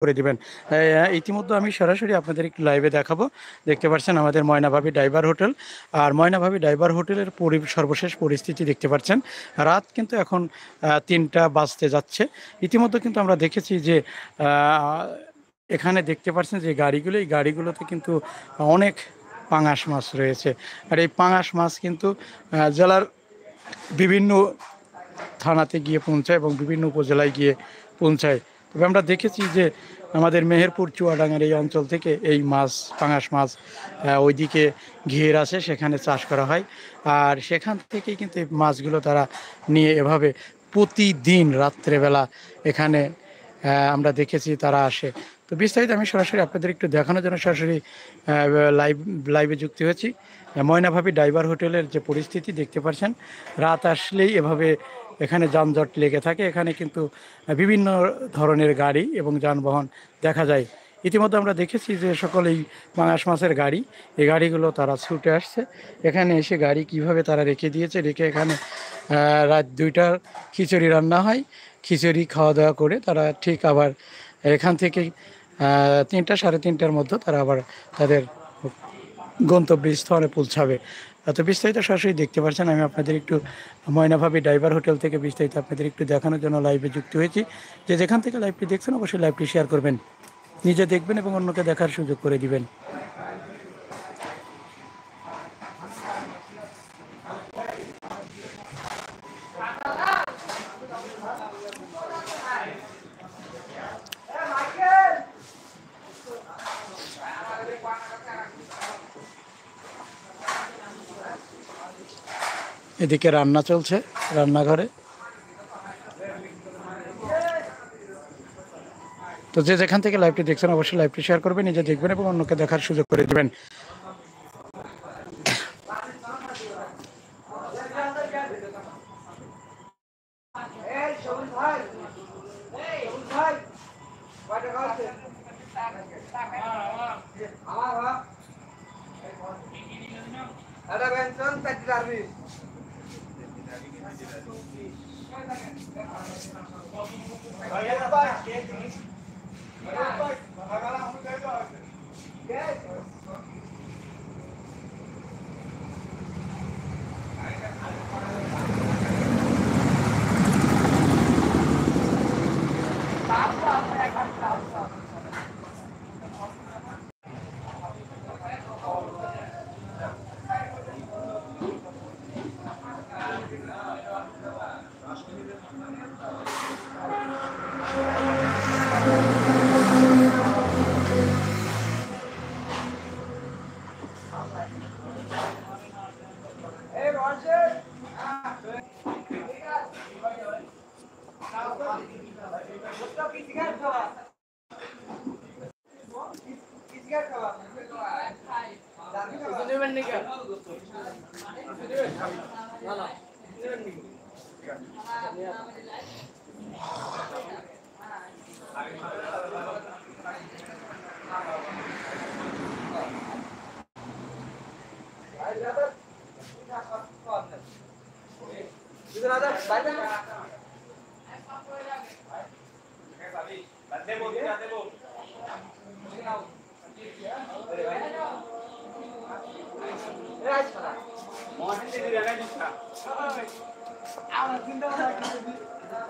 করে দিবেন। ইতিমধ্যে আমি সরাসরি আপনাদের একটু লাইভে দেখাবো। দেখতে পাচ্ছেন আমাদের ময়নাভাবী ডাইভার হোটেল। আর ময়নাভাবী ডাইভার হোটেলের সর্বশেষ পরিস্থিতি দেখতে পাচ্ছেন। রাত কিন্তু এখন ৩টা বাজতে যাচ্ছে। ইতিমধ্যে কিন্তু আমরা দেখেছি যে আ এখানে দেখতে পাচ্ছেন যে গাড়িগুলো, এই গাড়িগুলোতে কিন্তু অনেক পাঙাশ মাছ রয়েছে। আর এই পাঙাশ মাছ কিন্তু জেলার বিভিন্ন থানাতে গিয়ে পৌঁছায় এবং বিভিন্ন উপজেলায় গিয়ে পৌঁছায়। তবে আমরা দেখেছি যে আমাদের মেহেরপুর চুয়াডাঙ্গার এই অঞ্চল থেকে এই মাছ, পাঙাশ মাছ ওইদিকে ঘিয়ের আছে, সেখানে চাষ করা হয়। আর সেখান থেকেই কিন্তু এই মাছগুলো তারা নিয়ে এভাবে প্রতিদিন রাত্রেবেলা এখানে আমরা দেখেছি তারা আসে। তো বিস্তারিত আমি সরাসরি আপনাদের একটু দেখানোর জন্য সরাসরি লাইভে যুক্ত হয়েছি। ময়নাভাবী ডাইভার হোটেলের যে পরিস্থিতি দেখতে পাচ্ছেন, রাত আসলেই এভাবে এখানে যানজট লেগে থাকে। এখানে কিন্তু বিভিন্ন ধরনের গাড়ি এবং যানবাহন দেখা যায়। ইতিমধ্যে আমরা দেখেছি যে সকল এই পাঙাশ মাছের গাড়ি, এই গাড়িগুলো তারা ছুটে আসছে এখানে এসে। গাড়ি কিভাবে তারা রেখে দিয়েছে, রেখে এখানে রাত 2টার খিচুড়ি রান্না হয়। খিচুড়ি খাওয়া দাওয়া করে তারা ঠিক আবার এখান থেকে 3টা, সাড়ে 3টার মধ্যে তারা আবার তাদের গন্তব্যস্থলে পৌঁছাবে। তো বিস্তারিত সরাসরি দেখতে পাচ্ছেন। আমি আপনাদের একটু ময়নাভাবী ডাইভার হোটেল থেকে বিস্তারিত আপনাদের একটু দেখানোর জন্য লাইভে যুক্ত হয়েছি। যে যেখান থেকে লাইভটি দেখছেন অবশ্যই লাইভটি শেয়ার করবেন, নিজে দেখবেন এবং অন্যকে দেখার সুযোগ করে দিবেন। এদিকে রান্না চলছে রান্নাঘরে। তো যে যেখান থেকে লাইভটি দেখছেন অবশ্যই লাইভটি শেয়ার করবেন, নিজে দেখবেন এবং অন্যকে দেখার সুযোগ করে দিবেন।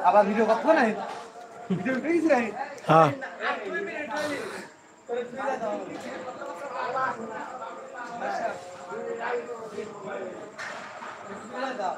আবার ভিডিও করতে নাই ভিডিও উঠে গেছি নাই হ্যাঁ দাও